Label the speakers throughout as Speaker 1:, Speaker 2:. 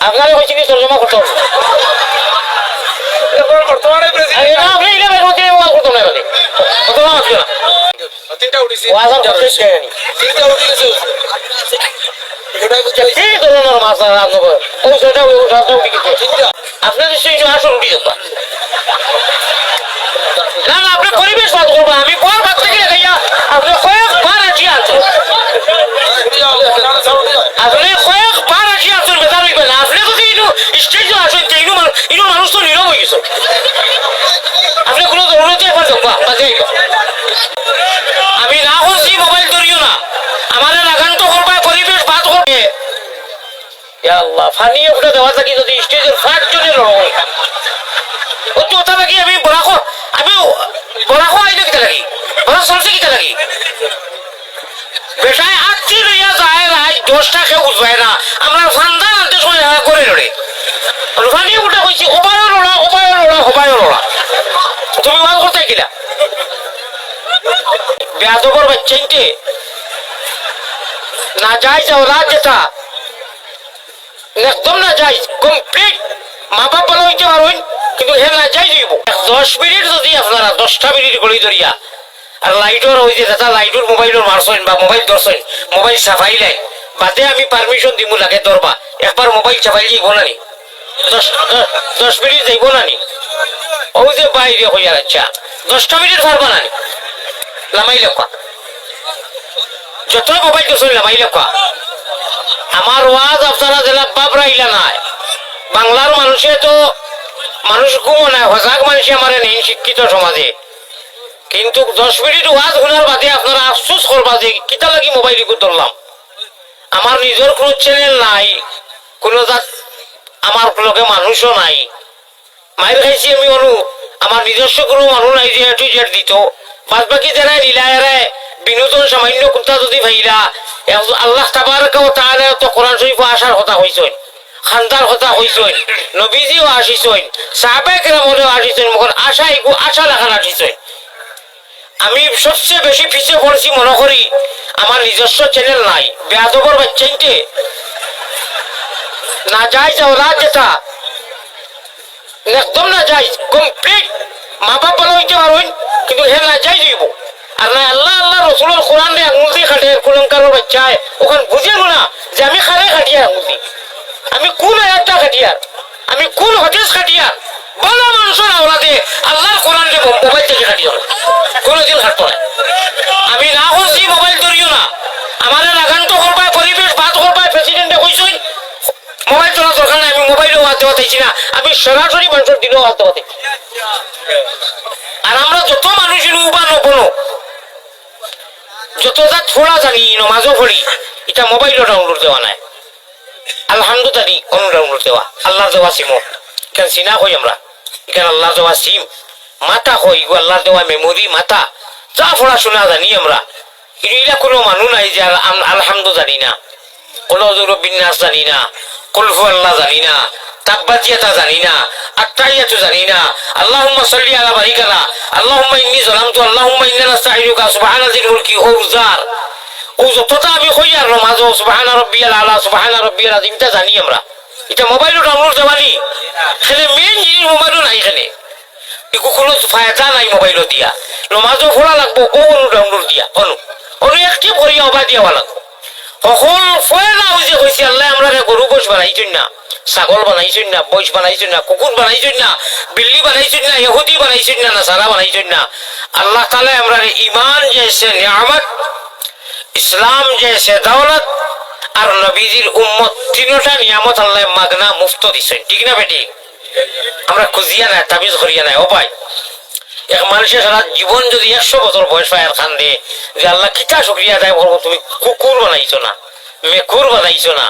Speaker 1: আপনারা হয়েছে কি তর্জমা করতে হবে
Speaker 2: বর্তমানে
Speaker 1: আপনি এটা বের করতে করতে না তর্জমা আসবে না
Speaker 2: তিনটা উঠেছে
Speaker 1: ওয়াজান করতে চাইনি
Speaker 2: তিনটা উঠে গেছে
Speaker 1: এই ধরনের মাছ আপনার ওই সেটা ওই সাতটা উঠে গেছে আপনাদের সেই আসল উঠে যেত না না আপনি পরিবেশ বাদ করবো আমি পর ভাগ থেকে খাইয়া আপনি কয়েকবার আসি আছেন আপনি কয়েকবার আসি আছেন বেতার হইবে না আপনি যদি স্টেজে আসেন ইনো মানুষ তো নীরব হয়ে গেছে আপনি কোনো জরুরতে এবার যাবা বাজে আমি না বলছি মোবাইল ধরিও না আমাদের লাগান তো করবা পরিবেশ বাদ করবে আল্লাহ ফানিয়ে উঠে দেওয়া থাকি যদি স্টেজের 5 জনের হয় ও তো ওটা নাকি আমি বরাকো আইলে কিতা লাগি বরাক চলছে কিতা লাগি বেটায় আটটি লইয়া যায় রাই 10টা কেউ বুঝবাই না আমরা ফান্দা আনতে সময় করে লড়ে ফানিয়ে উঠে কইছি ওবায়ও লড়া তুমি ওয়াজ করতে কিলা বেয়াদবর বাচ্চাইতে না যাই যাও রাত যেটা একদম না যাই কমপ্লিট মা বাপ ভালো হইতে পারবেন কিন্তু হে না যাই দিব 10 মিনিট যদি আপনারা 10টা মিনিট গড়ি ধরিয়া আর লাইটর ওই যে দাদা লাইটর মোবাইলের মারছেন বা মোবাইল ধরছেন মোবাইল সাফাইলাই বাদে আমি পারমিশন দিব লাগে ধরবা একবার মোবাইল সাফাই যাইব না নি 10 মিনিট যাইব না নি ওই যে বাইরে হইয়া আচ্ছা 10টা মিনিট পারবা না নি লামাই লেখা যত মোবাইল ধরছেন লামাই লেখা আমার ওয়াজ আপনারা জেলা বাবরা ইলা নাই বাংলার মানুষে তো মানুষ ঘুমো নাই হজাক মানুষে আমার নেই শিক্ষিত সমাজে কিন্তু 10 মিনিট ওয়াজ শোনার বাদে আপনারা আফসোস করবা যে কিতা লাগি মোবাইল ধরলাম আমার নিজের কোনো চ্যানেল নাই কোনো আমার লগে মানুষও নাই মায়ের খাইছি আমি অনু আমার নিজস্ব কোনো মানুষ নাই যে একটু জেট দিত বাদ বাকি যারা নীলায়রে বিনোদন সামান্য কোনটা যদি ভাইরা আল্লাহ তাবারাকা ওয়া তাআলা তো কোরআন শরীফ আসার কথা কইছেন খানদার কথা কইছেন নবীজিও আসিছেন সাহাবায়ে কেরামও আসিছেন মগর আশা লাগান আসিছেন আমি সবচেয়ে বেশি পিছিয়ে পড়ছি মনে করি আমার নিজস্ব চ্যানেল নাই বেয়াদবর বাচ্চাইতে না যাই যাও রাত যেটা একদম না যাই কমপ্লিট মা বাপ ভালো হইতে পারবেন কিন্তু হে না যাই দিব আর না আল্লাহ রসুলের কোরআন রে আঙুল দিয়ে খাটে কুলঙ্কারের বাচ্চায় ওখানে বুঝেন না যে আমি খারে খাটিয়া আঙুল দিই আমি কোন আয়াতটা খাটিয়ার আমি কোন হাদিস খাটিয়ার বলা মানুষের আওলাদে আল্লাহর কোরআন রে মোবাইল থেকে খাটিও না কোনোদিন খাটতো না আমি না বলছি মোবাইল ধরিও না আমাদের লাগান তো করবা পরিবেশ বাদ করবা প্রেসিডেন্টে কইছেন মোবাইল তোলা দরকার নাই আমি মোবাইলও আনতে পারতেছি না আমি সরাসরি মানুষের দিলেও আনতে পারতেছি আর আমরা যত মানুষ বা নবনো যত যা থোড়া জানি নমাজও পড়ি এটা মোবাইলও ডাউনলোড দেওয়া নাই আলহামদুলিল্লাহ কোন ডাউনলোড দেওয়া আল্লাহর দেওয়া সিম কেন চিনা কই আমরা এখানে আল্লাহর দেওয়া সিম মাথা কই গো আল্লাহর দেওয়া মেমোরি মাথা যা পড়াশোনা জানি আমরা কিন্তু এটা কোনো মানুষ নাই যে আলহামদু জানি না কোন বিন্যাস জানি না কুলহু আল্লাহ জানি না তাব্বাতিয়াতা জানি না আত্তাহিয়াতু জানি না আল্লাহুম্মা সাল্লি আলা বারিকানা আল্লাহুম্মা ইন্নী যালামতু আল্লাহুম্মা ইন্না নাস্তাঈনুকা সুবহানাল মুলকি ও উজার ও যতটা আমি কই আর নামাজ সুবহানা রাব্বিয়াল আলা সুবহানা রাব্বিয়াল আযীমটা জানি আমরা এটা মোবাইলে ডাউনলোড দেওয়ানি এখানে মেইন জিনিস মোবাইলও নাই এখানে এগো কোনো ফায়দা নাই মোবাইলও দিয়া নামাজও পড়া লাগবো ও ডাউনলোড দিয়া অনু একটি করিয়া অবা দিয়াওয়া লাগবো সকল ফয়লা হয়েছে কইছে আল্লাহ আমরা গরু বস বানাইছেন না ছাগল বানাইছেন না বইস বানাইছেন না কুকুর বানাইছেন না বিল্লি বানাইছেন না ইহুদি বানাইছেন না নাসারা বানাইছেন না আল্লাহ তাআলা আমরা ঈমান জেসে নিয়ামত ইসলাম জেসে দৌলত আর নবীজির উম্মত তিনটা নিয়ামত আল্লাহ মাগনা মুফত দিছেন ঠিক না বেটি আমরা খুঁজিয়া না তাবিজ করিয়া না ও ভাই এক মানুষের সারা জীবন যদি 100 বছর বয়স পায় আর খান্দে যে আল্লাহ কিতা শুকরিয়া আদায় করবো তুমি কুকুর বানাইছো না মেকুর বানাইছো না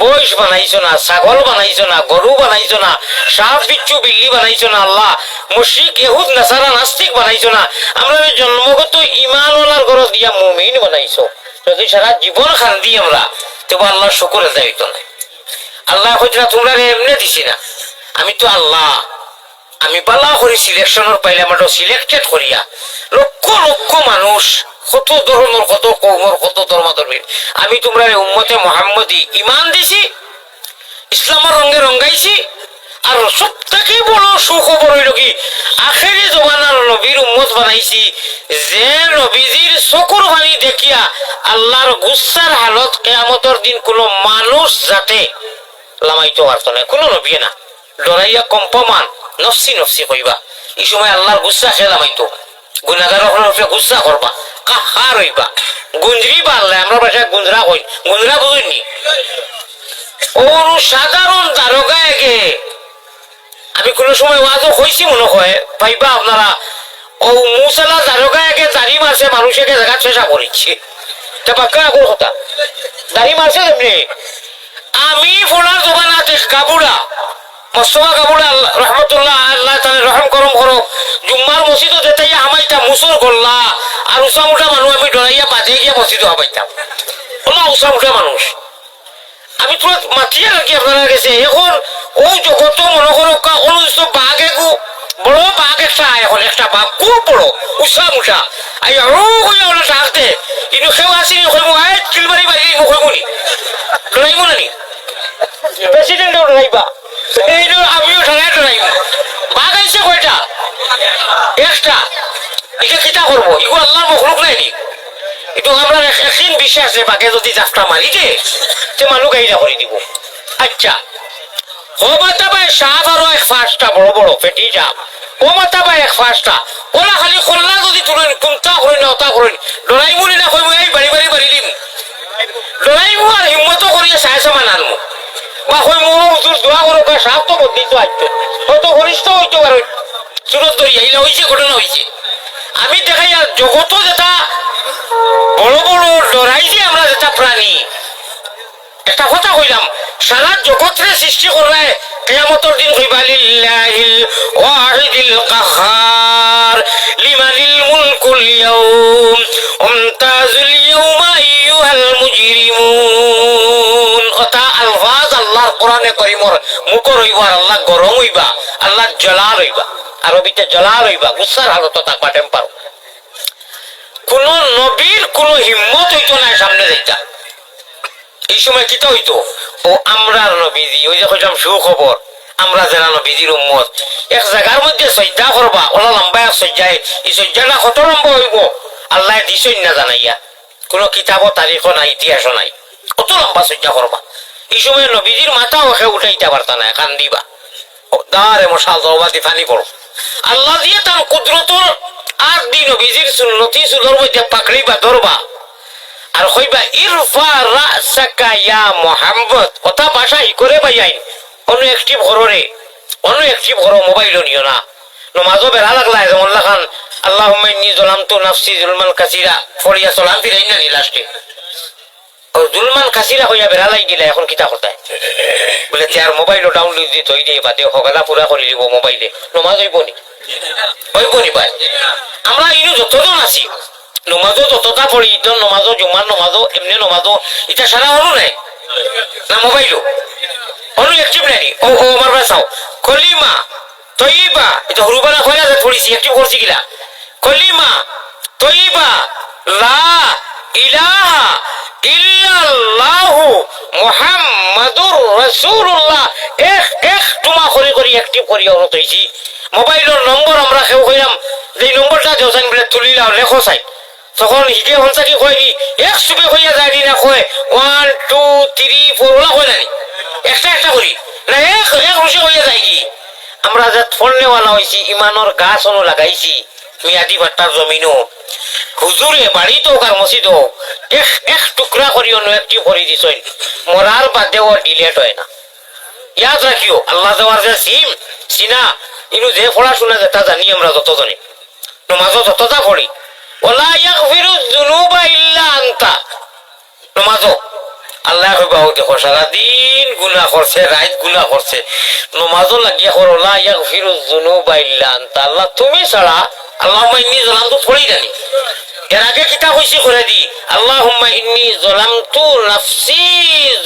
Speaker 1: বইস বানাইছো না ছাগল বানাইছো না গরু বানাইছো না সাপ বিচ্ছু বিল্লি বানাইছো না আল্লাহ মুশরিক ইহুদ নাসারা নাস্তিক বানাইছো না আমরা জন্মগত ঈমানওয়ালার ঘর দিয়া মুমিন বানাইছো যদি সারা জীবন খান্দি আমরা তবে আল্লাহ শুকর আদায় হইতো না আল্লাহ কইতো না তোমরা এমনি দিছি না আমি তো আল্লাহ আমি বালা করি সিলেকশনের পাইলে আমার সিলেক্টেড করিয়া লক্ষ লক্ষ মানুষ কত ধরনের কত কৌমর কত ধর্মাধর্মীর আমি তোমরা উম্মতে মুহাম্মদী ঈমান দিছি ইসলামের রঙে রঙাইছি। আর সব থেকে বড় সুখবর হইল কি আখেরি জমানার নবীর উম্মত বানাইছি, যে নবীজির চকুর পানি দেখিয়া আল্লাহর গুসার হালত কিয়ামতের দিন কোনো মানুষ যাতে লামাইতে পারত না, কোনো নবী না। ডরাইয়া কম্পমান নফসি নফসি কইবা, এই সময় আল্লাহর গুসা খেয়ে লামাইতো। গুনাগার গুসা করবা, কাহার হইবা, গুঞ্জরি পারলে আমরা বাসায় গুঞ্জরা কই, গুঞ্জরা বুঝিনি। ও সাধারণ দারোগা এগে আমি কোন সময় ওয়াজও হইছি মনে হয় ভাইবা আপনারা, ও মুসালা দারোগা একে দাড়ি মারছে, মানুষকে জায়গা চেষ্টা করেছে। তা পাক্কা আগর কথা দাড়ি মারছে তেমনি। আমি ফোনার জমানাতে গাবুড়া মোস্তফা গাবুড়া রহমতুল্লাহ আল্লাহ তাআলা রহম করম করো, জুম্মার মসজিদও যেতাইয়া আমাইটা মুসর করলা আর উষা মুঠা মানুষ আমি ডরাইয়া বাজে গিয়া মসজিদও হামাইতাম। ওলা উষা মুঠা মানুষ আমি তো মাতিয়ে রাখি আপনারা গেছে। এখন ও জগত মনে করো অনুষ্ঠ বাঘ এগু বড় বাঘ একটা এখন একটা বাঘ খুব বড় উষা মুঠা আই আরো হইয়া ওলা ডাকতে কিন্তু কেউ আসিনি হইমু আয় চিলবাড়ি বাড়ি হইমুনি ডরাইমু নানি প্রেসিডেন্টও ডরাইবা, এই আমিও ঠেলায় ডরাইব। বাঘ আইছে কয়টা? একটা। এটা কিতা করবো? এগুলো আল্লাহর মখলুক নাইনি। কিন্তু আমরা একদিন বিশ্বাস আছে বাঘে যদি যাত্রা মারি দে সে মানুষ গাইরা করে দিব। আচ্ছা ও মাতা ভাই সাপ আরো এক ফাঁসটা বড় বড় পেটি সাপ, ও মাতা ভাই এক ফাঁসটা ওরা খালি কল্লা যদি তুলেন কোনটা করেন ওটা করেন ডরাইমু না কইব এই বাড়ি বাড়ি বাড়ি দিম ডরাইমু আর হিম্মত করিয়া সাহায্য মানানমু বা কইমু হুজুর দোয়া করো বা সাপ তো বদলিত আসতো হয়তো ঘনিষ্ঠ হইতে পারে সুরত ধরিয়া এইলা হয়েছে ঘটনা হয়েছে। আমি দেখাই আর জগত যেটা বড় বড় ডরাইছি আমরা যেটা প্রাণী, একটা কথা কইলাম সারা জগৎরে সৃষ্টি করবে কিয়ামতের দিন কইবা লিল্লাহিল ওয়াহিদিল কাহার লিমানিল মুলকুল ইয়াউম উমতাজুল ইয়াউমা আইয়ুহাল মুজরিমুন। কথা আলফাজ আল্লাহর কোরআনে কারীমর মুখর হইবা, আল্লাহ গরম হইবা, আল্লাহ জালাল হইবা, আরবিতে জালাল হইবা, গুসার হালত থাকবা টেম্পার। কোন নবীর কোন হিম্মত হইতো না সামনে যাইতা। এই সময় কিতা হইতো ও আমরা নবীজি ওই যে কইলাম সুখবর আমরা যারা নবীজির উম্মত এক জায়গার মধ্যে সজ্জা করবা ওলা লম্বা সজ্জায় এই সজ্জাটা কত লম্বা হইব আল্লাহ দিছই না জানাইয়া, কোনো কিতাবও তারিখও নাই ইতিহাসও নাই, কত লম্বা সজ্জা করবা। এই সময় নবীজির মাথা ওকে উঠাইতে পারতা না, কান্দিবা দারে মশাল দরবা দি পানি পড়ো। আল্লাহ দিয়ে তার কুদরতর আর দি নবীজির সুন্নতি সুদর মধ্যে পাকড়িবা ধরবা আর কইবা ইরফা রাসাকা ইয়া মুহাম্মদ। কথা ভাষা ই করে বাইয়াই অনু অ্যাক্টিভ হররে অনু অ্যাক্টিভ হরো, মোবাইল নিও না। নমাজও বেড়া লাগলা যেমন লাখান আল্লাহুম্মা ইন্নী যালামতু নাফসি যুলমান কাসীরা ফরিয়া সালাম ফিরাই না লাস্টে ও যুলমান কাসীরা হইয়া বেড়া লাগি গিলা। এখন কিতা করতায় বলে তার মোবাইলও ডাউনলোড দি থই দিয়ে বাদে হগলা পুরা করে দিব মোবাইলে, নমাজ হইবনি হইবনি ভাই। আমরা ইনু যতজন আছি নমাজও যতটা পড়ি ইদন নমাজও জুমার নমাজও এমনি নমাজও এটা সারা অনু নাই না মোবাইলও অনু অ্যাক্টিভ নাই। ও ও আমার বাসাও কলিমা তয়িবা এটা হরুবালা কইরা যে পড়িছি অ্যাক্টিভ করছি কিলা কলিমা তয়িবা লা ইলাহা ইল্লাল্লাহু মুহাম্মাদুর রাসূলুল্লাহ এক তোমা করি করি অ্যাক্টিভ করি অনুত হইছি। মোবাইলের নম্বর আমরা কেউ কইলাম যে নম্বরটা দেওসাইন বলে তুলিলা লেখো চাই তখন হিজে হলসা কি কয়নি এক সুবে হইয়া যায় না কয় 1 2 3 4 ওলা কয় নানি একটা একটা করি না এক এক রুশে হইয়া যায় কি। আমরা যে ফোন নেওয়ালা হয়েছি ইমানোর গাছ অনু লাগাইছি মিয়াদি ভাট্টার জমিনও হুজুরে বাড়ি তো আর মসজিদ হোক এক টুকরা করি অনু একটি করে দিছই মরার বাদেও ডিলেট হয় না। ইয়াদ রাখিও আল্লাহ দেওয়ার যে সিম সিনা ইনু যে পড়াশোনা যেটা জানি আমরা যতজনে নমাজও যতটা পড়ি ওলা ইয়াগফিরু যুনুবা ইল্লা আনতা। নমাজও আল্লাহ কইবা ও দেখো সারাদিন গুনাহ করছে রাত গুনাহ করছে নমাজও লাগিয়া করো লা ইয়াগফিরু যুনুবা ইল্লা আনতা। আল্লাহ তুমি ছাড়া আল্লাহুম্মা ইন্নী যালামতু পড়ি জানি এর আগে কিতা কইছি করে দি আল্লাহুম্মা ইন্নী যালামতু নাফসি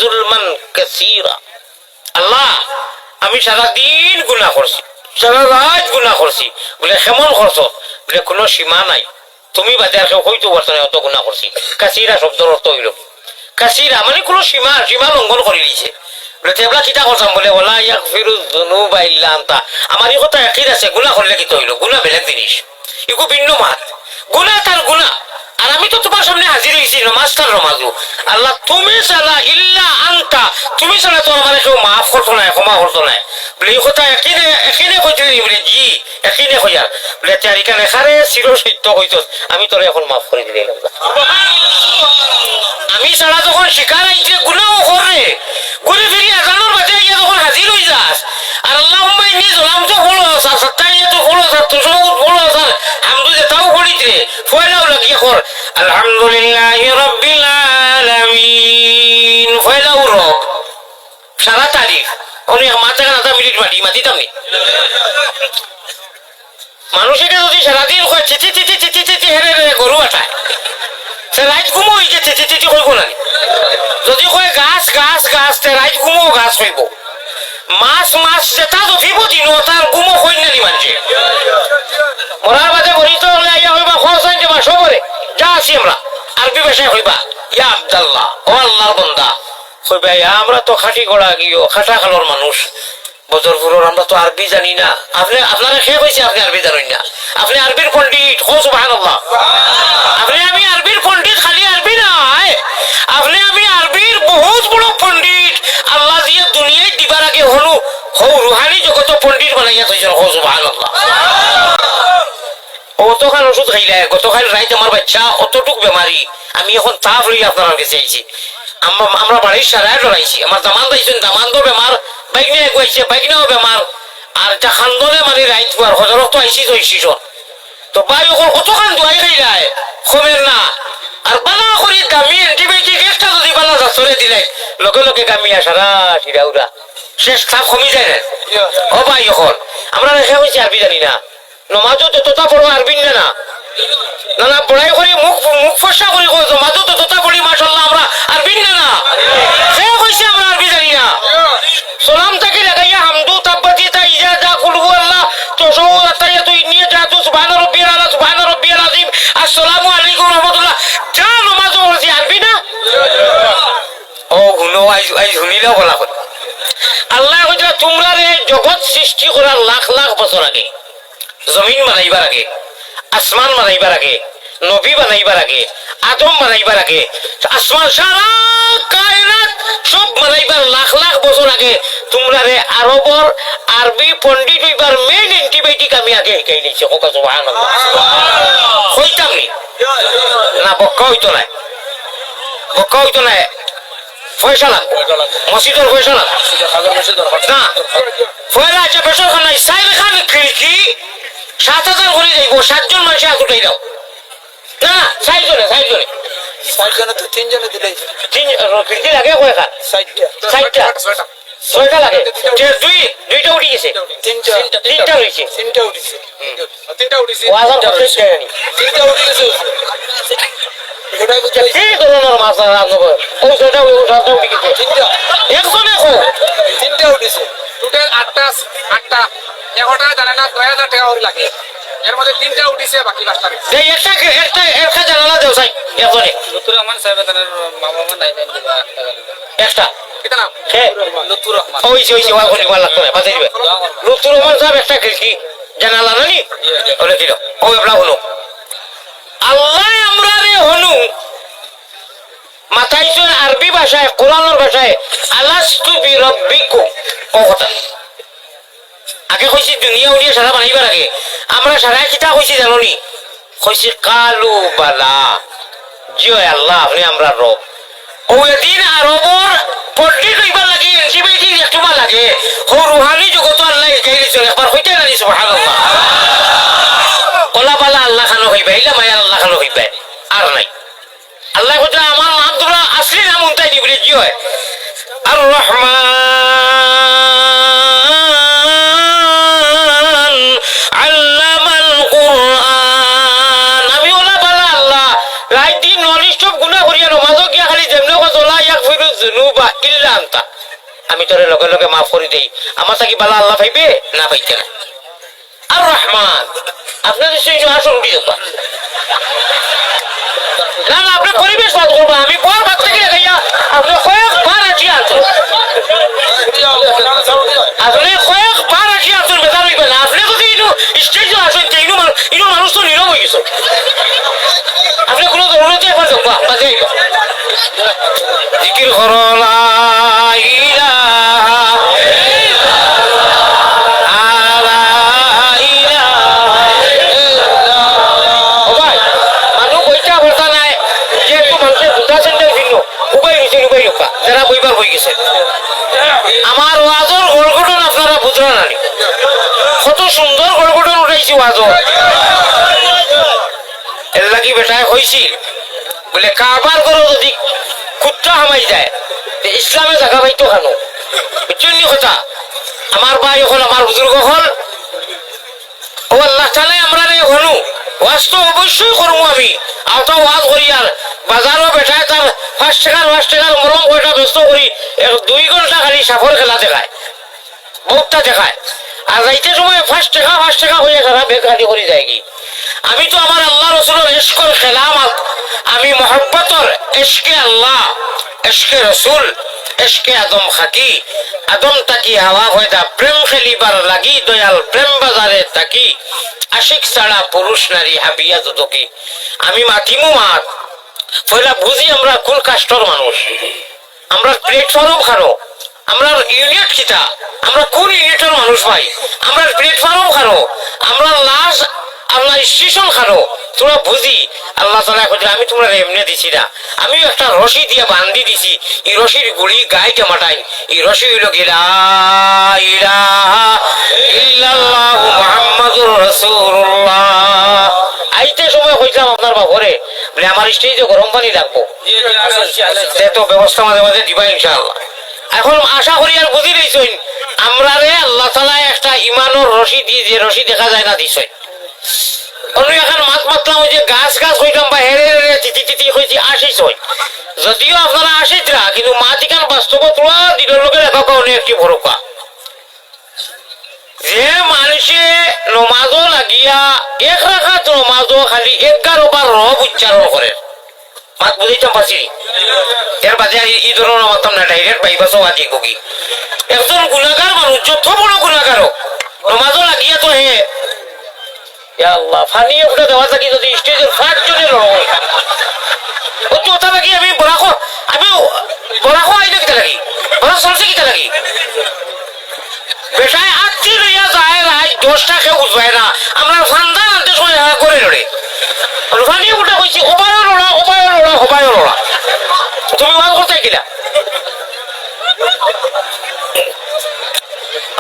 Speaker 1: যুলমান কাসীরা। আল্লাহ আমি সারাদিন গুনাহ করছি সারা রাত গুনাহ করছি বলে কেমন করছ বলে কোনো সীমা নাই তুমি বাদে আর কেউ হইতে পারতো না অত গুনাহ করছি। কাসীরা শব্দের অর্থ হইল কাসীরা মানে কোনো সীমা সীমা লঙ্ঘন করে দিয়েছে বলে তেবলা কিতা করছাম বলে ওলা ইয়াগফিরু যুনুবা ইল্লা আনতা। আমার এই কথা একই আছে, গুনাহ করলে কি হইল? গুনাহ বেলেগ জিনিস, ইগো ভিন্ন মাত। গুনাহ তার গুনাহ। আর আমি তো তোমার সামনে হাজির হয়েছি নমাজ তার নমাজু। আল্লাহ তুমি ছাড়া ইল্লা আনতা, তুমি ছাড়া তো আমার কেউ মাফ করতো না, ক্ষমা করতো না। বলে এই কথা এখানে কইতে বলে জি এখানে কইয়া বলে তারিখান এখানে চির সত্য কইত, আমি তোর এখন মাফ করে দিলাম। আমি ছাড়া যখন শিকার আইছে গুনাও করে ঘুরে ফিরি আজানোর বাজে ইয়া যখন হাজির হয়ে যাস আর আল্লাহুম্মা ইন্নী যালামতু ফুলুস আর সাত্তাইয়াতু ফুলুস আর তুশাউদ ফুলুস আর হামদু যেটাও করিতে ফয়লাও লাগিয়ে কর আলহামদুলিল্লাহি রাব্বিল আলামিন ফয়লাও রব সারা তারিখ অনেক মাথা কাটা মিনিট মাতিতাম নি মানুষকে যদি সারাদিন কয় চিঠি চিঠি চিঠি চিঠি হেরে গরু আটায় সে রাইত ঘুমো হইকে চিঠি চিঠি কইব না। যদি কয় গাছ গাছ গাছ তে রাইত ঘুমো গাছ হইব। মাছ মাছ যেটা জফিব দিন তার ঘুমো কই না মানছে মরার বাদে বলি তো ইয়া হইবা খোসাইন দেবা সবরে যা আছি আমরা আরবি ভাষায় হইবা ইয়া আব্দুল্লাহ ও আল্লাহর বান্দা কইবা আমরা তো খাঁটি গড়া গিয়ে খাটা খালোর মানুষ বজরপুরের আমরা তো আরবি জানি না। আপনি আপনারা খেয়ে কইছে আপনি আরবি জানেন না, আপনি আরবির পণ্ডিত হো সুবহানাল্লাহ। আপনি আমি আরবির পণ্ডিত, খালি আরবি নয় আপনি আমি আরবির বহুত বড় পণ্ডিত। আল্লাহ দিয়ে দুনিয়ায় দিবার আগে হলো হো রুহানি জগত পণ্ডিত বানাইয়া থইছেন হো সুবহানাল্লাহ। অতখান ওষুধ খাইলে গতকাল রাইত আমার বাচ্চা অতটুক বেমারি, আমি এখন তাপ লইয়া আপনার কাছে আইছি। আমরা বাড়ির সারায় ডরাইছি, আমার দামান দাইছেন দামানও বেমার, বাইকনে এগুয়াইছে বাইকনেও বেমার, আর যা খান্দনে মানে রাইত পার হজরত তো আইসি জইছি তো বাই ওখন কতখান দোয়াই খাইলায় কমের না। আর বালা করি দামি এন্টিবায়োটিক একটা যদি বালা যাচরে দিলাই লগে লগে গামিয়া সারা সিরাউরা শেষ খাপ কমি যায় না। ও ভাই এখন আমরা রেখে হয়েছি আরবি জানি না, নমাজও যতটা পড়ো আরবি না না না না পড়াই করি মুখ মুখ ফসা করি নমাজও যতটা পড়ি মাশাআল্লাহ আমরা আরবি না না সে কইছে আমরা আরবি জানি না। সালাম থেকে লাগাইয়া হামদু তাব্বাতি তা ইজাজা কুল হুয়াল্লাহ তাশাহুদ আতাইয়াতু ইন্নিয়া জাতু সুবহানা রাব্বিয়াল আলা সুবহানা রাব্বিয়াল আযীম আসসালামু আলাইকুম ওয়া রাহমাতুল্লাহ যা নমাজও পড়ছি আরবি না। ও হুনো আই শুনিলেও বলা করে আল্লাহ কইতা তোমরা রে জগৎ সৃষ্টি করার লাখ লাখ বছর আগে, জমিন বানাইবার আগে, আসমান বানাইবার আগে, নবী বানাইবার আগে, আদম বানাইবার আগে, আসমান সারা কায়নাত সব বানাইবার লাখ লাখ বছর আগে তোমরা রে আরবর আরবি পণ্ডিত হইবার মেইন অ্যান্টিবায়োটিক আমি আগে শিখাই নিয়েছি। ওকা সুবহানাল্লাহ কইতাম নি না বক্কা হইতো না, বক্কা হইতো না, পয়সা লাগবে মসজিদের পয়সা লাগবে না পয়লা আচ্ছা বেসর খান নাই সাইল খান খিড়কি 7,000 করে যাইব 7 জন মানুষ হাত উঠাই দাও না না 6 জনে 6 জনে
Speaker 2: তো 3 জনে দিলেই
Speaker 1: খিড়কি লাগে কয় খান 6টা লাগে দুইটা উঠি গেছে তিনটা হয়েছে
Speaker 2: তিনটা উঠিছে
Speaker 1: ওয়াজার করতে চাইনি
Speaker 2: তিনটা উঠি গেছে এটাই বুঝাই
Speaker 1: কি ধরনের মাছ রাখবো ওই ছয়টা ওই সাতটা উঠি গেছে
Speaker 2: তিনটা
Speaker 1: একজনে দেখো
Speaker 2: তিনটা উঠিছে টোটাল 8টা 11টা জানে না 2000 টাকা ওর লাগে, এর মধ্যে তিনটা উঠিছে বাকি 5টা রয়েছে।
Speaker 1: এই একটা জানালা দেও সাই একজনে
Speaker 2: লুতুর রহমান সাহেব তার মামা নাই দেন
Speaker 1: একটা
Speaker 2: কিটা নাম
Speaker 1: কে
Speaker 2: লুতুর রহমান
Speaker 1: ওই ওয়া কোনি ওয়া লাগতো না বাজে দিবে লুতুর রহমান সাহেব একটা খিড়কি জানালা নানি ওরে দিল ও এবলা হলো আল্লাহ আমরা রে হনু মাথাইছেন আরবি ভাষায় কোরআনের ভাষায় আলাস্তু বিরাব্বিকুম ও কথা আগে কইছি দুনিয়া উড়িয়ে সারা বানাইবার আগে আমরা সারা কিতা কইছি জানোনি কইছি কালু বালা জিও আল্লাহ আপনি আমরা রব ও এদিন আরবর পণ্ডিত হইবার লাগে এনসিবিটি একটুমা লাগে ও রুহানি জগত আল্লাহ একাই চলে একবার হইতে না সুবহানাল্লাহ ওলা বালা আল্লাহ খানো হইবে ইলা মায়া আল্লাহ খানো হইবে আর নাই আল্লাহ কইতা আমার নাম তোমরা আসলি নাম উনতাই দিবরে জিও আর রহমান আল্লামাল কুরআন আমি ওলা বালা আল্লাহ রাত দিন নলিশ সব গুনাহ করিয়া নমাজও গিয়া খালি যেমনে কত লা ইয়াগফিরু যুনুবা ইল্লা আনতা আমি তোরে লগে লগে মাফ করে দেই আমার থাকি বালা আল্লাহ পাইবে না পাইতে না। আর রহমান আপনাদের সেই আসল উঠি যেত না না আপনি পরিবেশ বাদ করবেন আমি পর বাদ থেকে দেখাইয়া আপনি কয়েকবার আসি আছেন আপনি কয়েকবার আসি আছেন বেতার হইবেন না আপনি যদি স্টেজে আসেন যে ইনো মানুষ তো নীরব হয়ে গেছে আপনি কোনো ধরনের এবার দেখবা বাজে জিকির করো লা ইলাহা যারা বইবার বই গেছে আমার ওয়াজর গড়গড়ন আপনারা বুঝলেন না কত সুন্দর গড়গড়ন উঠাইছি ওয়াজর এর লাগি বেটায় হয়েছিল বলে কাবার করো যদি কুত্তা হামাই যায় ইসলামে জায়গা পাইতো কেন বুঝছেন কথা আমার ভাই হল আমার বুজুর্গ হল ও আল্লাহ তাআলা আমরা রে হনু ওয়াজ তো অবশ্যই করবো আমি আওতা ওয়াজ করি আর বাজারও বেঠায় তার 5 টাকার মরম কয়টা ব্যস্ত করি 2 ঘন্টা খালি সাফর খেলা দেখায় বহুতটা দেখায় আর যাইতে সময় 5 টাকা হয়ে সারা বেগ খালি করে যায় কি আমি তো আমার আল্লাহ রসুলের ইশকর খেলাম আমি মহব্বতর ইশকে আল্লাহ ইশকে রসুল ইশকে আদম খাকি আদম তাকি হাওয়া হয়তা প্রেম খেলিবার লাগি দয়াল প্রেম বাজারে তাকি আশিক ছাড়া পুরুষ নারী হাবিয়া দুদকি আমি মাতিমু মাত পয়লা বুঝি আমরা কোন কাস্টর মানুষ আমরা প্ল্যাটফর্ম খানো আমরা ইউনিট কিটা আমরা কোন ইউনিটের মানুষ ভাই আমরা প্ল্যাটফর্ম খানো আমরা লাশ আল্লাহ স্টেশন খানো তোমরা বুঝি আল্লাহ তাআলা কইছে আমি তোমরা এমনি দিছি না আমি একটা রশি দিয়ে বান্ধি দিছি এই রশির গুড়ি গাইতে মাটাই এই রশি হইল কি লা ইলাহা ইল্লাল্লাহু মুহাম্মাদুর রাসূলুল্লাহ আইতে সময় কইলাম আপনার বাপরে বলে আমার স্টেজে গরম পানি লাগবো তো ব্যবস্থা মাঝে মাঝে দিবা ইনশাআল্লাহ এখন আশা করি আর বুঝি রইছেন আমরা রে আল্লাহ তাআলা একটা ইমানের রশি দিয়ে যে রশি দেখা যায় না দিছেন অন্য এখন মাত মাতলাম ওই যে গাছ হইতাম বা হেরে তিতি হয়েছি আসিস হয় যদিও আপনারা আসিতরা কিন্তু মাত ইখান বাস্তব তোলা দিনের লোকের একা অনেক একটি ভরকা যে মানুষে নমাজও লাগিয়া এক রাখাত নমাজও খালি 11 বার রব উচ্চারণ করে মাত বুঝাইতাম পারছি এর বাজে এই ধরনের মাতাম না ডাইরেক্ট বাইবাসও আজি গি একজন গুণাগার মানুষ যত বড় গুণাগার নমাজও লাগিয়া তো হে আল্লাহ ফানি উঠে দেওয়া থাকি যদি স্টেজের 5 জনের হয় ও তো ওটা লাগি আমি বরাখো আইলে কিটা লাগি বড় সরছে কিটা লাগি বেটায় আচ্ছি লইয়া যায় রাই 10টা কেউ বুঝবাই না আমরা ফান্দা আনতে সময় করে লড়ে ফানি উঠে কইছি ওবায়ও লড়া তুমি ওয়াজ করতে কিলা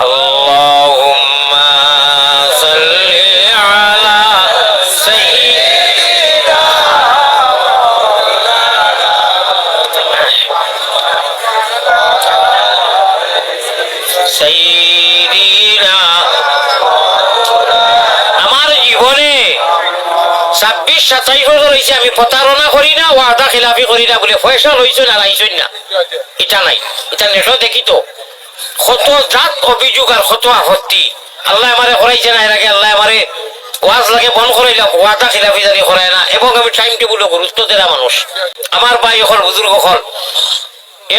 Speaker 1: আল্লাহুম্মা সাল্লি আলা সাইয়্যিদিনা আমার জীবনে 26-27 বছর হয়েছে আমি প্রতারণা করি না ওয়াদা খিলাফি করি না বলে পয়সা লইছ না লাইছই না এটা নাই এটা নেটও দেখি তো কত জাত অভিযোগ আর কত আপত্তি আল্লাহ আমারে করাইছে না এর আগে আল্লাহ আমারে ওয়াজ লাগে বন্ধ করাইলাম ওয়াদা খিলাফি জানি করায় না এবং আমি টাইম টেবিলও গুরুত্ব দেওয়া মানুষ আমার ভাই হল বুজুর্গ হল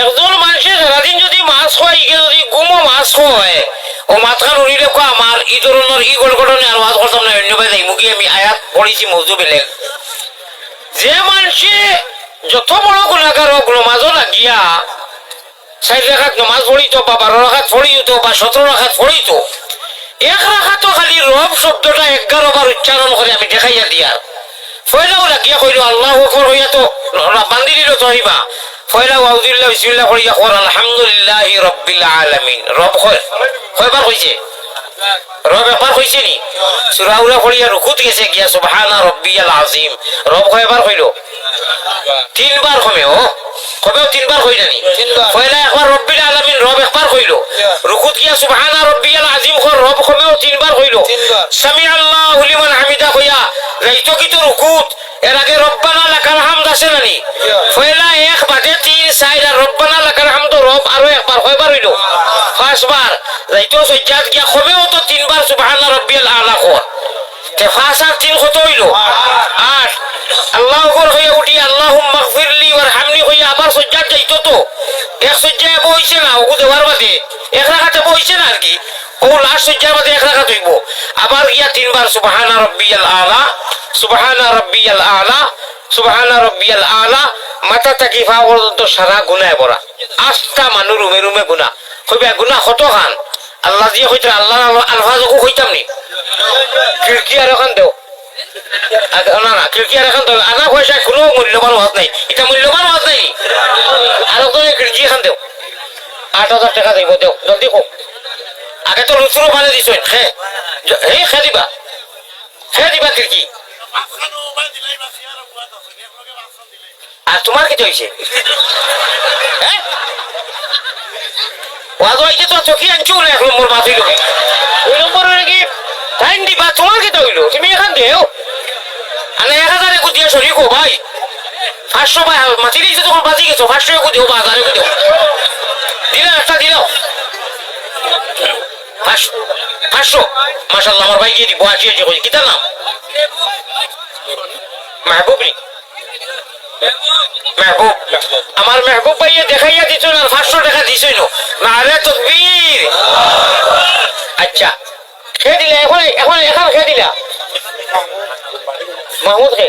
Speaker 1: একজন মানুষের সারাদিন যদি মাছ হয় যদি গুমো মাছ হয় ও মাছখান উড়িলে আমার এই ধরনের ই গড়গড়নে আর ওয়াজ করতাম না অন্যভাবে যাই মুখে আমি আয়াত পড়েছি মৌজু বেলেগ যে মানুষে যত বড় গুণাগার হোক নমাজও লাগিয়া 4 রাকাত নমাজ পড়িত বা 12 রাকাত পড়িত বা 17 রাকাত পড়িত এক রাকাতও খালি রব শব্দটা 11 বার উচ্চারণ করে আমি দেখাইয়া দিয়া ফয়লাও লাগিয়া কইল আল্লাহু আকবার হইয়া তো বান্ধি দিল তহিবা ফয়লা ওয়াউযুবিল্লাহি বিসমিল্লাহ করিয়া কর আলহামদুলিল্লাহি রাব্বিল আলামিন রব কয়বার কইছে রব একবার কইছে নি সূরা উলা পড়িয়া রুকুত গেছে গিয়া সুবহানা রাব্বিয়াল আযীম রব কয়বার কইল 3 বার কমে ও কবেও 3 বার কই জানি পয়লা একবার রব্বিল আলামিন রব একবার কইল রুকুত গিয়া সুবহানা রাব্বিয়াল আযীম কর রব কমেও 3 বার কইল সামি আল্লাহু লিমান হামিদা কইয়া রাইতো কি তো রুকুত এর আগে রব্বানা লাকাল হামদ আছে নানি পয়লা 1 বাদে 3 4 আর রব্বানা লাকাল হামদ রব আরো একবার কয়বার হইল 5 বার রাইতো সজ্জাদ গিয়া কমেও তো 3 বার সুবহানা রাব্বিয়াল আলা কর তে 5 আর 3 কত হইল 8 আল্লাহু আকবার হইয়া উঠি আল্লাহুম্মা গফিরলি ওয়ারহামনি হইয়া আবার সজ্জাদ যাইতো তো এক সজ্জায় বইছে না ওগু দেওয়ার বাদে এক রাকাতে বইছে না আর কি ও লাস্ট সজ্জার বাদে এক রাকাত হইব আবার গিয়া তিনবার সুবহানা রাব্বিয়াল আলা সুবহানা রাব্বিয়াল আলা সুবহানা রাব্বিয়াল আলা মাথা থাকি পা পর্যন্ত সারা গুনায় ভরা 8টা মানুষ রুমে রুমে গুনাহ কইবা গুনাহ কত খান আল্লাহ দিয়ে কইতে আল্লাহ আলফাজকু কইতাম নি খিড়কি আর এখন দেও না না খিড়কি আর এখন দেও আনা পয়সা কোনো মূল্যবান ওয়াজ নাই এটা মূল্যবান ওয়াজ নাই আর একজনে খিড়কি এখন দেও 8,000 টাকা দিব দেও জলদি কো আগে তো লুচুরো বানে দিছেন খে দিবা খিড়কি আর তোমার কি হয়েছে হ্যাঁ ওয়াজ হইছে তো চকি আনছো না 1 নম্বর মাছ হইল 2 নম্বরের কি টাইম দিবা তোমার কি হইল তুমি এখান দেও আনে 1000 কো দিয়া সরি কো ভাই 500 ভাই মাছি দিছে তো বাজি গেছো 500 কো দিও 1000 কো দিও দিলা একটা দিলাও 500 মাশাআল্লাহ আমার ভাই কি দিব আসি যে কই কিটা নাম মাহবুব নি মেহবুব আমার মেহবুব ভাইয়া দেখাইয়া দিছ না 500 টাকা দিছই না নারে তাকবীর আচ্ছা খেয়ে দিলা এখন খেয়ে দিলা মাহমুদ খে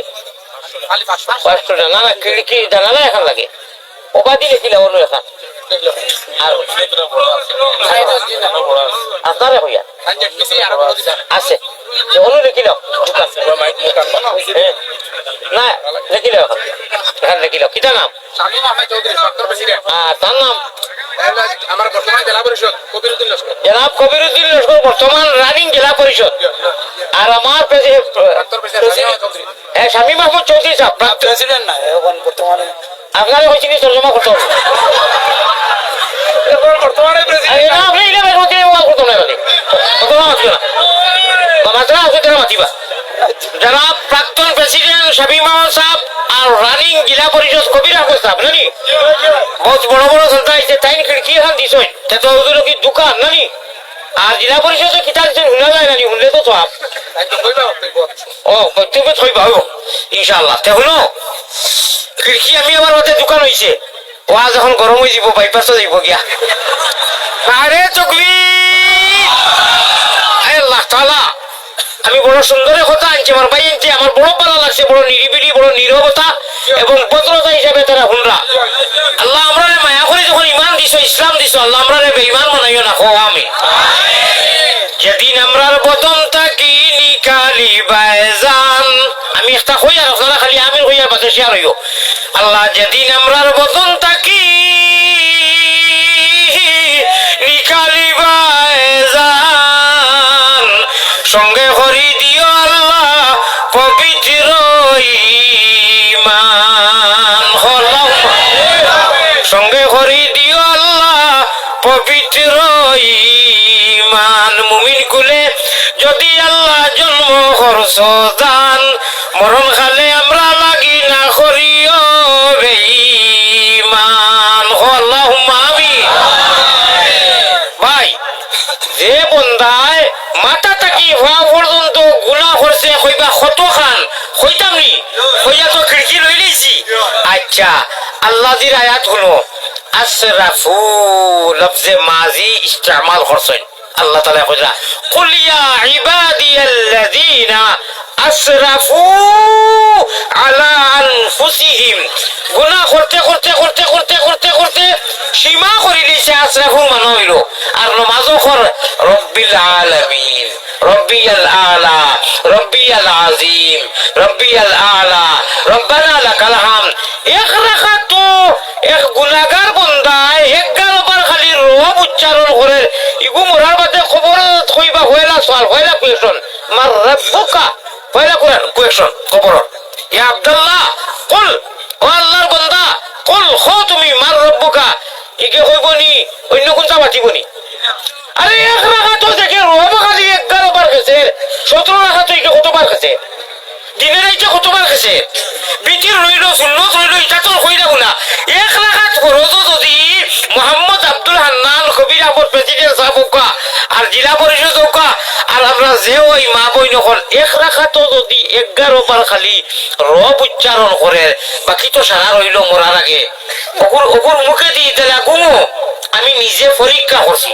Speaker 2: খালি
Speaker 1: 500 টাকা না না কি জানালা এখন লাগে ওবা দিলে কিলা অন্য এখন আর আপনারে হইয়া আছে অন্য লিখিল না লিখিল এখন লিখিল কিটা নাম
Speaker 2: শামীম আহমেদ চৌধুরী সত্তর প্রেসিডেন্ট
Speaker 1: তার নাম
Speaker 2: আমার বর্তমান জেলা পরিষদ কবিরউদ্দিন লস্কর
Speaker 1: জনাব কবিরউদ্দিন লস্কর বর্তমান রানিং জেলা পরিষদ আর আমার হ্যাঁ শামীম আহমদ চৌধুরী সাহেব
Speaker 2: প্রেসিডেন্ট না এখন বর্তমানে
Speaker 1: আপনারা হয়েছিল তর্জমা করতে হবে
Speaker 2: বর্তমানে প্রেসিডেন্ট
Speaker 1: আপনি এটা করতে করতো না মাত্রা আছে তারা মাতিবা যারা প্রাক্তন প্রেসিডেন্ট শামীম আহমদ সাহেব আর রানিং জেলা পরিষদ কবির আহমদ সাহেব নানি বহুত বড় বড় সংস্থা আছে তাই খিড়কি এখন দিছেন তো ওগুলো কি দোকান নানি আর জেলা পরিষদে কিতা দিচ্ছেন শুনা যায় নানি শুনলে তো সব ও বক্তব্য থইবা হইব ইনশাআল্লাহ তে হলো খিড়কি আমি আমার মতে দোকান হইছে ওয়াজ এখন গরম হয়ে যাব বাইপাসও যাইব গিয়া আরে তাকবীর আল্লাহ তাআলা আমি বড় সুন্দর কথা আনছি আমার ভাই আনছি আমার বড় ভালো লাগছে বড় নিরিবিলি বড় নীরবতা এবং ভদ্রতা হিসাবে তারা হুনরা আল্লাহ আমরা মায়া করে যখন ইমান দিছো ইসলাম দিছো আল্লাহ আমরা বেঈমান বানাইও না খো আমি যেদিন আমরার বদন থাকি নিকালি বাইজান আমি একটা হই আর আপনারা খালি আমির হইয়া বাসে শেয়ার হইও আল্লাহ যেদিন আমরার বদন থাকি নিকালি বাইজান সঙ্গে করি দিও আল্লাহ পবিত্র ঈমান সঙ্গে করি দিও আল্লাহ পবিত্র ঈমান মুমিন কুলে যদি আল্লাহ জন্ম খরচ দান মরণ খালে আমরা লাগি না করিও বেঈমান আল্লাহুম্মা আমিন ভাই যে বন্দায় মাথা থাকি হওয়া পর্যন্ত গুনাহ করছে কইবা কত খান কইতাম নি কইয়া তো খিড়কি লই লইছি আচ্ছা আল্লাহ জির আয়াত হলো আসরাফু লফজে মাজি ইস্তেমাল করছেন আল্লাহ তাআলা কইরা কুল ইয়া ইবাদিয়াল্লাযিনা আসরাফু আলা আনফুসিহিম গুনাহ করতে করতে করতে করতে করতে করতে সীমা করে দিয়েছে আসরাফু মানে হইল আর নামাজও কর রব্বিল আলামিন রব্বিয়াল আলা রব্বিয়াল আজিম রব্বিয়াল আলা রব্বানা লাকাল হামদ এক রাকাত এক গুনাহগার বান্দায় 11 বার খালি রব উচ্চারণ করে ইগু মরার বাদে খবর কইবা হয়লা সওয়াল হয়লা কোয়েশ্চন মার রব্বুকা হয়লা কোয়েশ্চন খবর ইয়া আব্দুল্লাহ কুল ও আল্লাহর বান্দা কুল খো তুমি মার রব্বুকা ইকে কইবনি অন্য কোন চাবাতিবনি আরে এক রাকাত দেখে রব খালি 11 বার গেছে 17 রাকাত ইকে কতবার গেছে দিনের রাইতে কতবার গেছে বিটির রইল সুন্নত রইল এটা তো কই যাব না এক রাকাত ফরজ যদি মোহাম্মদ আব্দুল হান্নান কবির আহমদ প্রেসিডেন্ট সাহেব আর জেলা পরিষদ আর আমরা আমরা যে ওই মা বই নকল এক রাখাতো যদি 11 বার খালি রব উচ্চারণ করে বাকি তো সারা রইল মরার আগে ওগুর মুখে দিয়ে তাহলে গুমো আমি নিজে পরীক্ষা করছি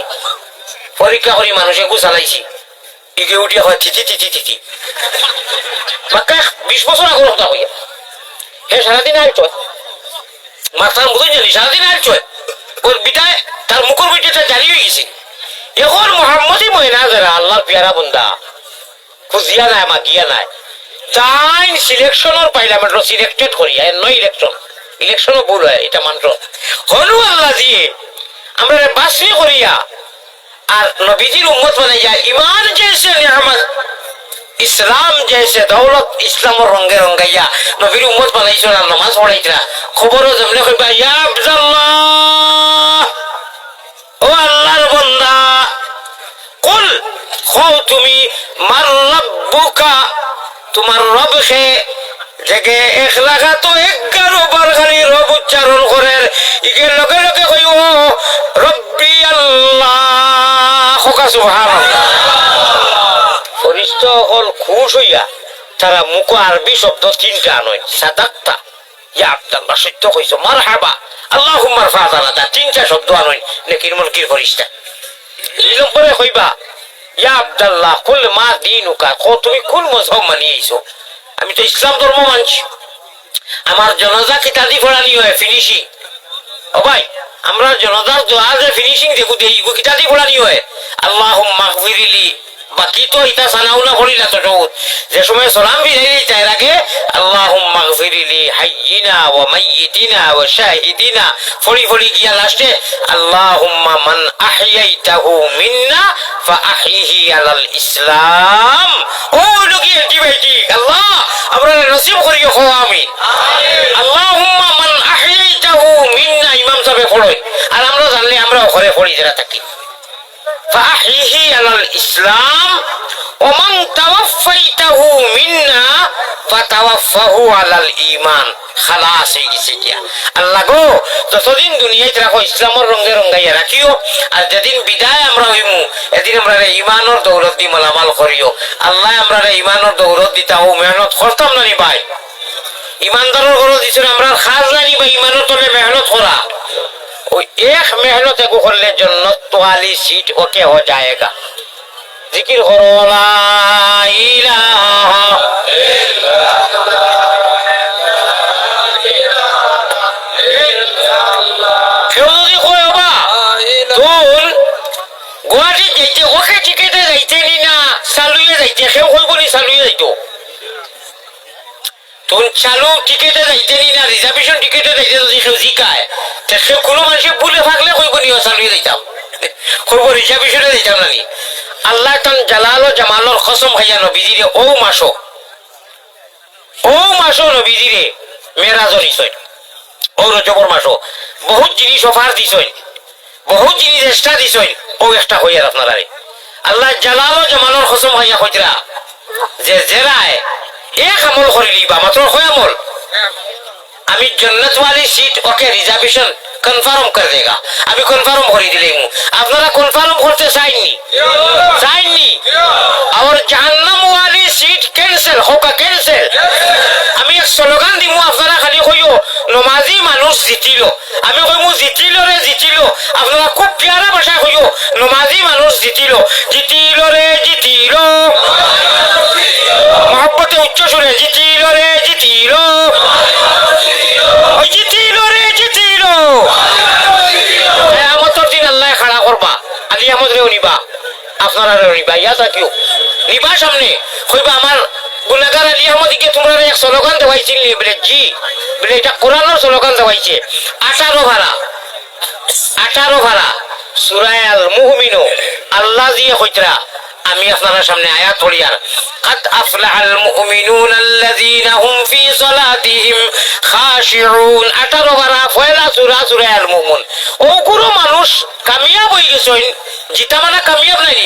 Speaker 1: পরীক্ষা করি মানুষে গু চালাইছি ইগে উঠিয়া হয় থিতি থিতি থিতি বাক্কা 20 বছর আগর কথা হইয়া হে সারাদিন আইছ মাথার মতন জানি সারাদিন আইছ ওর বিদায় তার মুখের বিটাটা জারি হয়ে গেছে এখন মোহাম্মদই মহিনা যারা আল্লাহর পিয়ারা বন্দা খুঁজিয়া নাই মাগিয়া নাই তাই সিলেকশনের পার্লামেন্ট সিলেক্টেড করিয়া নয় ইলেকশনও ভুল হয় এটা মাত্র হনু আল্লাহ দিয়ে আমরা বাসি করিয়া আর নবীজির উম্মত বানাইয়া ইমান জেসে নিয়ামত ইসলাম জেসে দৌলত ইসলামের রঙে রঙাইয়া নবীর উম্মত বানাইছো না নামাজ পড়াইতরা খবরও যেমনে কইবা ইয়া আব্দুল্লাহ ও আল্লাহর বান্দা কুল খাও তুমি মার রাব্বুকা তোমার রব কে জেগে 1 লাগাতো 11 বার খালি রব উচ্চারণ করে ইকে লগে লগে কইও রব্বি আল্লাহ খোকা সুবহানাল্লাহ ফরিস্তা হল খুশ হইয়া তারা মুখ আরবি শব্দ 3টা আনয় সাদাক্তা ইয়া আব্দুল্লাহ সত্য কইছো মারহাবা আল্লাহুম্মা রফাতানা 3টা শব্দ আনয় নেকির মুলকির ফরিস্তা ইলম পরে কইবা ইয়া আব্দুল্লাহ কুল মা দিনুকা কো তুমি কোন মজহব মানিয়েছো আমি তো ইসলাম ধর্ম মানছি আমার জানাজা কিতাদি পড়ানি হয় ফিনিশিং ও ভাই আমরা জানাজার দোয়া যে ফিনিশিং দেখু দেই গো কিতাদি পড়ানি হয় আল্লাহুম্মা গফিরলি বাকি তো এটা সানাউলা করিলা তো যে সময় সালাম বিলাই তাই আগে আল্লাহুম্মা গফিরলি হাইয়িনা ওয়া মাইয়িতিনা ওয়া শাহিদিনা ফড়ি ফড়ি গিয়া লাস্টে আল্লাহুম্মা মান আহইয়াইতাহু মিন্না ফাআহিহি আলাল ইসলাম ও লোকি অ্যান্টিবায়োটিক আল্লাহ আমরা নসিব করিও খো আমিন আল্লাহুম্মা মান আহইয়াইতাহু মিন্না ইমাম সাহেব পড়ই আর আমরা জানলে আমরা ঘরে পড়ি যারা থাকি فأحيه على الإسلام ومن توفيته منا فتوفه على الإيمان خلاص হয়ে গেছে কি আল্লাহ গো যতদিন দুনিয়ায় রাখো ইসলামের রঙে রঙাইয়া রাখিও আর যেদিন বিদায় আমরা হইমু এদিন আমরা ঈমানের দৌলত দি মালামাল করিও আল্লাহ আমরা ঈমানের দৌলত দিতা ও মেহনত করতাম না নি ভাই ঈমানদারের ঘর দিছেন আমরা খাস জানি ভাই ঈমানের তলে মেহনত করা ওই এক মেহনত এগো করলে জন্নত তোয়ালি সিট ওকে हो जाएगा जिक्र करो ला इलाहा কেউ যদি কয় বা তোর গুয়াহাটি যাইতে ওকে টিকেটে যাইতে নি না চালুয়ে যাইতে কেউ কইব নি চালুয়ে যাইতো তোর চালু টিকেটে যাইতে নি না রিজার্ভেশন টিকেটে যাইতে যদি কেউ জিকায় তে সে কোনো মানুষে ভুলে থাকলে কইব নি চালুয়ে যাইতাম কইব রিজার্ভেশনে যাইতাম না নি আল্লাহ তান জালাল ও জামালর কসম খাইয়া নবীজিরে ও মাসো নবীজিরে মেরাজ দিছই ও রজবর মাসো বহুত জিনিস অফার দিছই বহুত জিনিস এক্সট্রা দিছই ও একটা হইয়ার আপনারা আল্লাহ জালাল ও জামালর কসম খাইয়া কইরা যে জেরায় এক আমল করিলি বা মাত্র হয় আমল আমি जन्नत वाली सीट ओके रिजर्वेशन कंफर्म कर देगा अभी कंफर्म कर दिले আপনারা कंफर्म করতে চাইনি और जहन्नम वाली सीट कैंसिल होगा कैंसिल আমি এক স্লোগান দিমু আপনারা খালি কইও নমাজি মানুষ জিতিলো আমি কইমু জিতিলো রে জিতিলো আপনারা খুব প্যারা ভাষা কইও নমাজি মানুষ জিতিলো রে জিতিলো মহব্বতে উচ্চ সুরে জিতিলো রে জিতিলো কিয়ামতের দিন আল্লাহ খাড়া করবা আলিয়ামত রেও নিবা আপনারা রেও নিবা ইয়া থাকিও নিবা সামনে কইবা আমার গুনাহগার আলিয়ামতিকে তোমরা এক স্লোগান দেওয়াইছিল বলে জি বলে এটা কোরআনের স্লোগান দেওয়াইছে 18 ভাড়া সূরা আল মুমিনুন আল্লাহ দিয়ে কইতরা আমি আপনাদের সামনে আয়াত পড়ি আর قد أفلح المؤمنون الذين هم في صلاتهم خاشعون 18 বার পয়লা সূরা আল মুমিনুন ও গুরু মানুষ কামিয়াব হই গেছেন জিতা মানে কামিয়াব নাই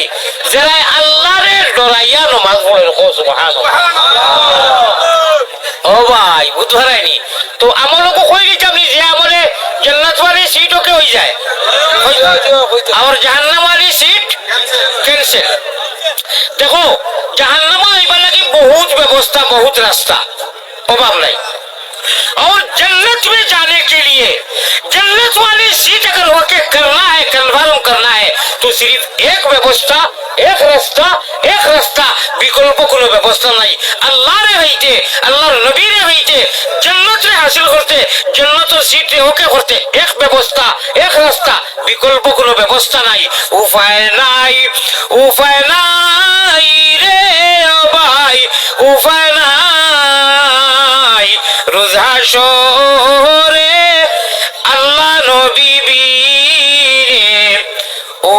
Speaker 1: যারা আল্লাহরে ডরাইয়া নামাজ পড়ে সুবহানাল্লাহ ও ভাই বুঝারাইনি তো আমলকে কই দিতাম নি যে আমলে জান্নাত वाली सीट ওকে হই যায় আর জাহান্নাম वाली सीट कैंसिल দেখো জাহান্নামে আইবার লাগি বহুত ব্যবস্থা বহুত রাস্তা অভাব নাই और जन्नत में जाने के लिए जन्नत वाली सीट अगर होके करना है कन्फर्म करना है तो सिर्फ एक व्यवस्था एक रास्ता विकल्प কোনো ব্যবস্থা নাই আল্লাহ রে হইতে আল্লাহর নবী রে হইতে জান্নাত রে হাসিল করতে জান্নাতের সিট রে ওকে করতে এক ব্যবস্থা এক রাস্তা বিকল্প কোনো ব্যবস্থা নাই উপায় নাই রে ও ভাই উপায় নাই রোজা শোরে আল্লাহ নবী বীরে ও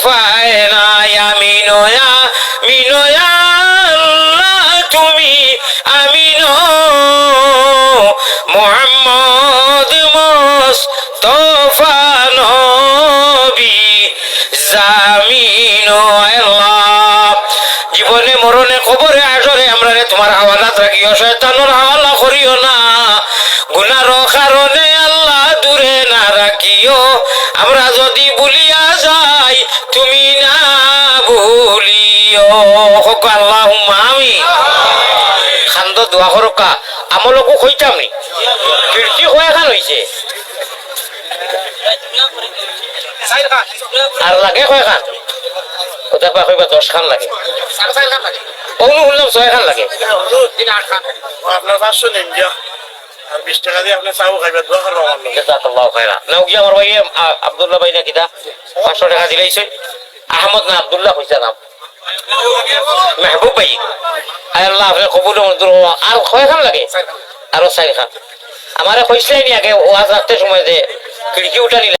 Speaker 1: ফায়নায় আমি নয়া আল্লাহ তুমি আমিন মুহাম্মদ মুস্তাফা নবী জামিন আল্লাহ জীবনে মরণে কবরে আসরে আমরা তোমার হাওয়ালাত রাখিও শয়তানের হাওয়ালা করিও না গুনার কারণে আল্লাহ দূরে না রাখিও আমরা যদি ভুলিয়া যাই তুমি না ভুলিও আল্লাহুম্মা আমিন খান্দ দোয়া করকা আমলকো কইতাম নি খিড়কি হয়ে খান হইছে আর লাগে কয় খান ওটা পা কইবা 10 খান লাগে অনু বললাম 6 খান লাগে
Speaker 3: আপনার 500 নেন দিয়া আর 20 টাকা দিয়ে আপনি চাও খাইবে দোয়া করব আমার লগে
Speaker 1: জাযাকাল্লাহু খাইরা নাও গিয়া আমার ভাই আব্দুল্লাহ ভাই না কিটা 500 টাকা দিলাইছে আহমদ না আব্দুল্লাহ কইছা নাম মেহবুব ভাই আল্লাহ আপনি কবুল মঞ্জুর আর কয় খান লাগে আরো 4 খান আমারে কইছিলেন আগে ওয়াজ রাখতে সময় যে খিড়কি উঠানি